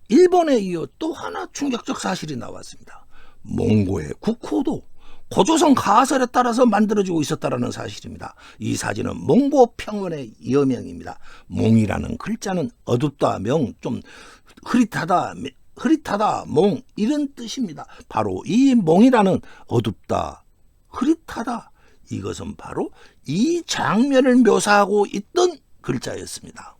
일본에 이어 또 하나 충격적 사실이 나왔습니다. 몽고의 국호도 고조선 가설에 따라서 만들어지고 있었다는 사실입니다. 이 사진은 몽고 평원의 여명입니다. 몽이라는 글자는 어둡다, 명, 좀 흐릿하다, 몽 이런 뜻입니다. 바로 이 몽이라는 어둡다, 흐릿하다, 이것은 바로 이 장면을 묘사하고 있던 글자였습니다.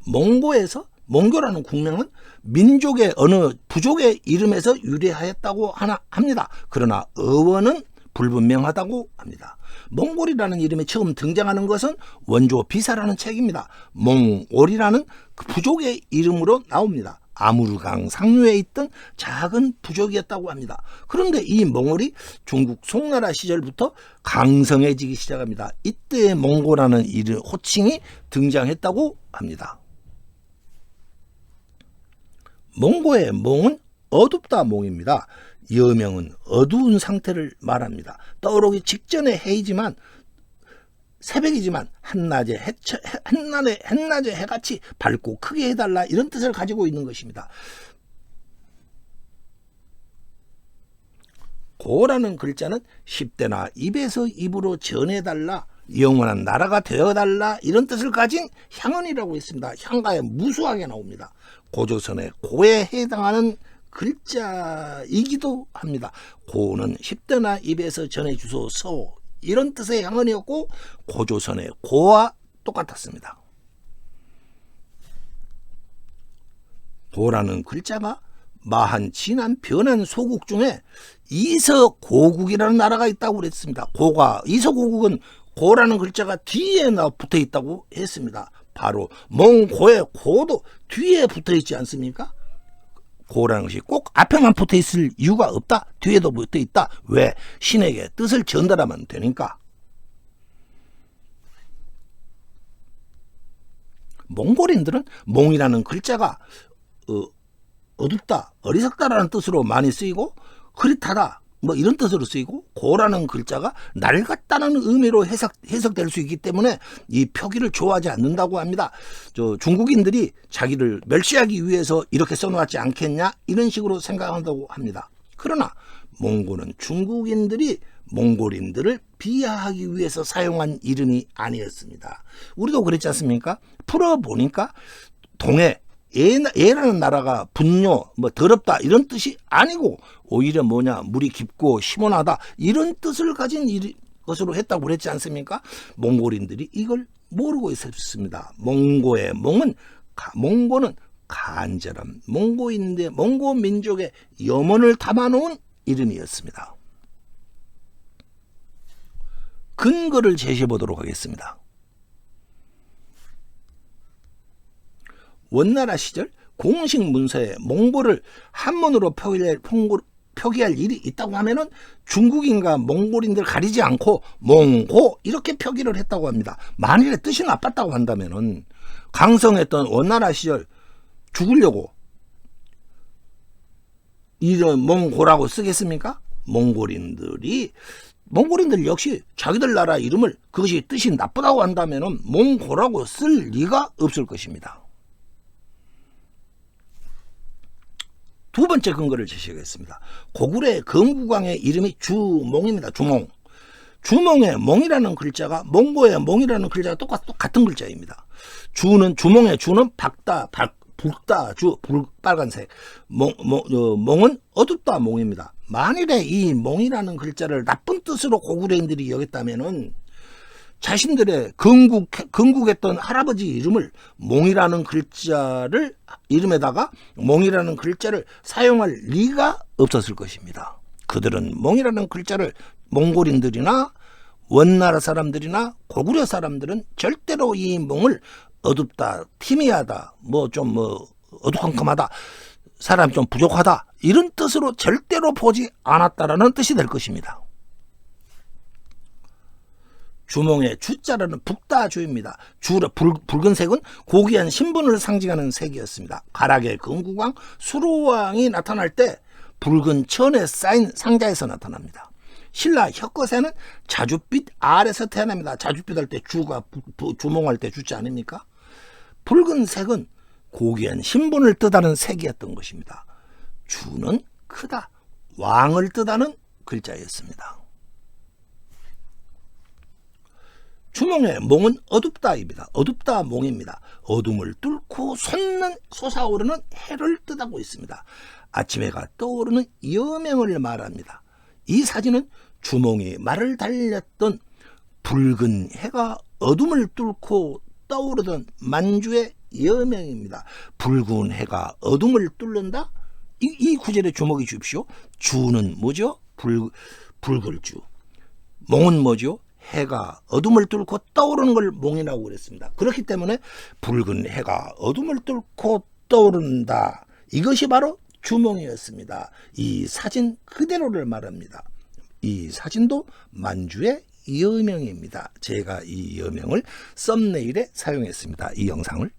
몽고에서 몽고라는 국명은 민족의 어느 부족의 이름에서 유래하였다고 합니다. 그러나 어원은 불분명하다고 합니다. 몽골이라는 이름이 처음 등장하는 것은 원조 비사라는 책입니다. 몽올이라는 그 부족의 이름으로 나옵니다. 아무르강 상류에 있던 작은 부족이었다고 합니다. 그런데 이 몽골이 중국 송나라 시절부터 강성해지기 시작합니다. 이때 몽고라는 이름 호칭이 등장했다고 합니다. 몽고의 몽은 어둡다 몽입니다. 여명은 어두운 상태를 말합니다. 떠오르기 직전의 해이지만 새벽이지만 한낮에 해같이 밝고 크게 해달라 이런 뜻을 가지고 있는 것입니다. 고라는 글자는 10대나 입에서 입으로 전해달라, 영원한 나라가 되어달라 이런 뜻을 가진 향언이라고 했습니다. 향가에 무수하게 나옵니다. 고조선의 고에 해당하는 글자이기도 합니다. 고는 10대나 입에서 전해주소서 이런 뜻의 향언이었고 고조선의 고와 똑같았습니다. 고라는 글자가 마한 진한 변한 소국 중에 이서고국이라는 나라가 있다고 그랬습니다. 이서고국은 고라는 글자가 뒤에 붙어 있다고 했습니다. 바로 몽고의 고도 뒤에 붙어 있지 않습니까? 고라는 것이 꼭 앞에만 붙어 있을 이유가 없다. 뒤에도 붙어 있다. 왜? 신에게 뜻을 전달하면 되니까. 몽골인들은 몽이라는 글자가 어둡다, 어리석다라는 뜻으로 많이 쓰이고 흐릿하다 뭐 이런 뜻으로 쓰이고 고라는 글자가 낡았다는 의미로 해석될 수 있기 때문에 이 표기를 좋아하지 않는다고 합니다. 중국인들이 자기를 멸시하기 위해서 이렇게 써놓았지 않겠냐 이런 식으로 생각한다고 합니다. 그러나 몽고는 중국인들이 몽골인들을 비하하기 위해서 사용한 이름이 아니었습니다. 우리도 그랬지 않습니까? 풀어보니까 동해 애라는 나라가 분뇨, 더럽다 이런 뜻이 아니고 오히려 물이 깊고 시원하다 이런 뜻을 가진 것으로 했다고 그랬지 않습니까? 몽골인들이 이걸 모르고 있었습니다. 몽고의 몽고는 간절함, 몽고 민족의 염원을 담아놓은 이름이었습니다. 근거를 제시해 보도록 하겠습니다. 원나라 시절 공식 문서에 몽골을 한문으로 표기할 일이 있다고 하면은 중국인과 몽골인들 가리지 않고 몽고 이렇게 표기를 했다고 합니다. 만일에 뜻이 나빴다고 한다면은 강성했던 원나라 시절 죽으려고 이런 몽고라고 쓰겠습니까? 몽골인들 역시 자기들 나라 이름을 그것이 뜻이 나쁘다고 한다면은 몽고라고 쓸 리가 없을 것입니다. 두 번째 근거를 제시하겠습니다. 고구려의 검구광의 이름이 주몽입니다. 주몽의 몽이라는 글자가 몽고의 몽이라는 글자가 똑같은 글자입니다. 주몽의 주는 붉다, 빨간색. 몽은 어둡다 몽입니다. 만일에 이 몽이라는 글자를 나쁜 뜻으로 고구려인들이 여겼다면은 자신들의 건국했던 할아버지 이름을 몽이라는 글자를 이름에다가 몽이라는 글자를 사용할 리가 없었을 것입니다. 그들은 몽이라는 글자를 몽골인들이나 원나라 사람들이나 고구려 사람들은 절대로 이 몽을 어둡다, 희미하다, 어두컴컴하다, 사람이 좀 부족하다 이런 뜻으로 절대로 보지 않았다라는 뜻이 될 것입니다. 주몽의 주자라는 북다주입니다. 붉은색은 고귀한 신분을 상징하는 색이었습니다. 가락의 금구광, 수로왕이 나타날 때 붉은 천에 쌓인 상자에서 나타납니다. 신라 혁거세는 자줏빛 아래서 태어납니다. 자줏빛 할 때 주가 주몽할 때 주자 아닙니까? 붉은색은 고귀한 신분을 뜻하는 색이었던 것입니다. 주는 크다, 왕을 뜻하는 글자였습니다. 주몽의 몽은 어둡다입니다. 어둡다 몽입니다. 어둠을 뚫고 솟아오르는 해를 뜻하고 있습니다. 아침 해가 떠오르는 여명을 말합니다. 이 사진은 주몽이 말을 달렸던 붉은 해가 어둠을 뚫고 떠오르던 만주의 여명입니다. 붉은 해가 어둠을 뚫는다? 이 구절에 주목해 주십시오. 주는 뭐죠? 붉을 주. 몽은 뭐죠? 해가 어둠을 뚫고 떠오르는 걸 몽이라고 그랬습니다. 그렇기 때문에 붉은 해가 어둠을 뚫고 떠오른다. 이것이 바로 주몽이었습니다. 이 사진 그대로를 말합니다. 이 사진도 만주의 여명입니다. 제가 이 여명을 썸네일에 사용했습니다. 이 영상을.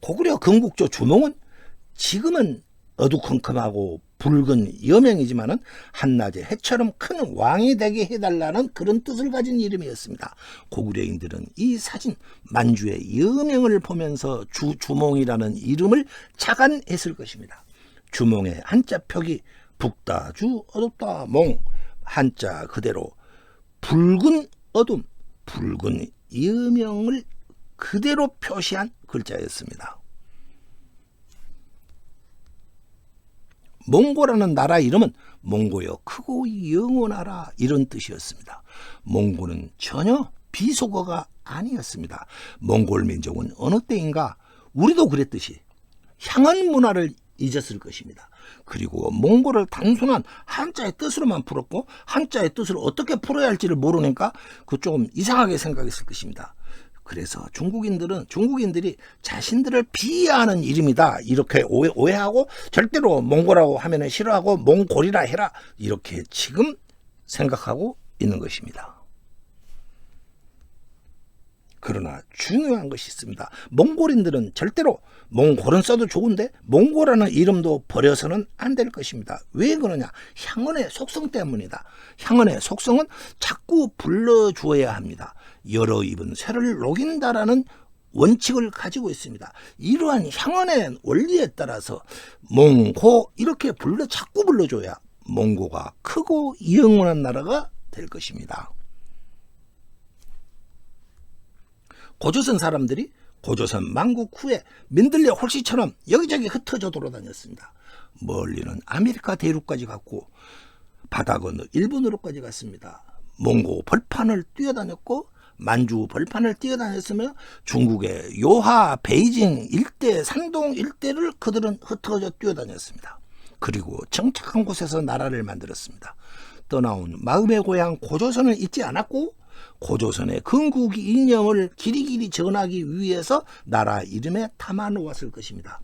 고구려 건국조 주몽은 지금은 어두컴컴하고 붉은 여명이지만은 한낮에 해처럼 큰 왕이 되게 해달라는 그런 뜻을 가진 이름이었습니다. 고구려인들은 이 사진 만주의 여명을 보면서 주몽이라는 이름을 착안했을 것입니다. 주몽의 한자 표기 붉다 주 어둡다 몽, 한자 그대로 붉은 어둠, 붉은 여명을 그대로 표시한 글자였습니다. 몽고라는 나라 이름은 몽고여 크고 영원하라 이런 뜻이었습니다. 몽고는 전혀 비속어가 아니었습니다. 몽골 민족은 어느 때인가 우리도 그랬듯이 향한 문화를 잊었을 것입니다. 그리고 몽골을 단순한 한자의 뜻으로만 풀었고 한자의 뜻을 어떻게 풀어야 할지를 모르니까 그 조금 이상하게 생각했을 것입니다. 그래서 중국인들이 자신들을 비하하는 이름이다 이렇게 오해하고 절대로 몽고라고 하면 싫어하고 몽골이라 해라 이렇게 지금 생각하고 있는 것입니다. 그러나 중요한 것이 있습니다. 몽골인들은 절대로 몽골은 써도 좋은데 몽고라는 이름도 버려서는 안 될 것입니다. 왜 그러냐? 향언의 속성 때문이다. 향언의 속성은 자꾸 불러주어야 합니다. 여러 입은 쇠를 녹인다라는 원칙을 가지고 있습니다. 이러한 향언의 원리에 따라서 몽고 이렇게 자꾸 불러줘야 몽고가 크고 영원한 나라가 될 것입니다. 고조선 사람들이 고조선 망국 후에 민들레 홀씨처럼 여기저기 흩어져 돌아다녔습니다. 멀리는 아메리카 대륙까지 갔고 바다 건너 일본으로까지 갔습니다. 몽고 벌판을 뛰어다녔고 만주 벌판을 뛰어다녔으며 중국의 요하, 베이징 일대, 산동 일대를 그들은 흩어져 뛰어다녔습니다. 그리고 정착한 곳에서 나라를 만들었습니다. 떠나온 마음의 고향 고조선을 잊지 않았고 고조선의 건국 이념을 길이길이 전하기 위해서 나라 이름에 담아 놓았을 것입니다.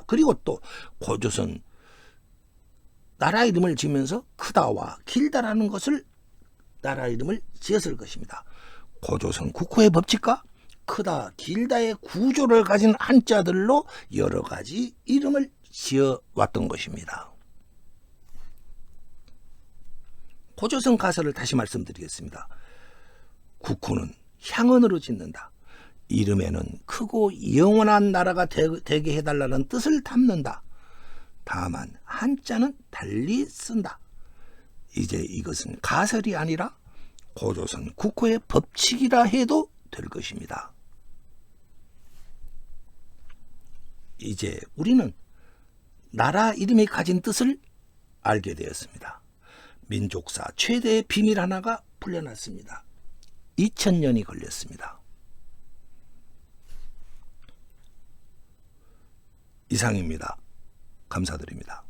그리고 또 고조선 나라 이름을 지으면서 크다와 길다라는 것을 나라 이름을 지었을 것입니다. 고조선 국호의 법칙과 크다 길다의 구조를 가진 한자들로 여러 가지 이름을 지어왔던 것입니다. 고조선 가설을 다시 말씀드리겠습니다. 국호는 향언으로 짓는다. 이름에는 크고 영원한 나라가 되게 해달라는 뜻을 담는다. 다만 한자는 달리 쓴다. 이제 이것은 가설이 아니라 고조선 국호의 법칙이라 해도 될 것입니다. 이제 우리는 나라 이름이 가진 뜻을 알게 되었습니다. 민족사 최대의 비밀 하나가 풀려났습니다. 2000년이 걸렸습니다. 이상입니다. 감사드립니다.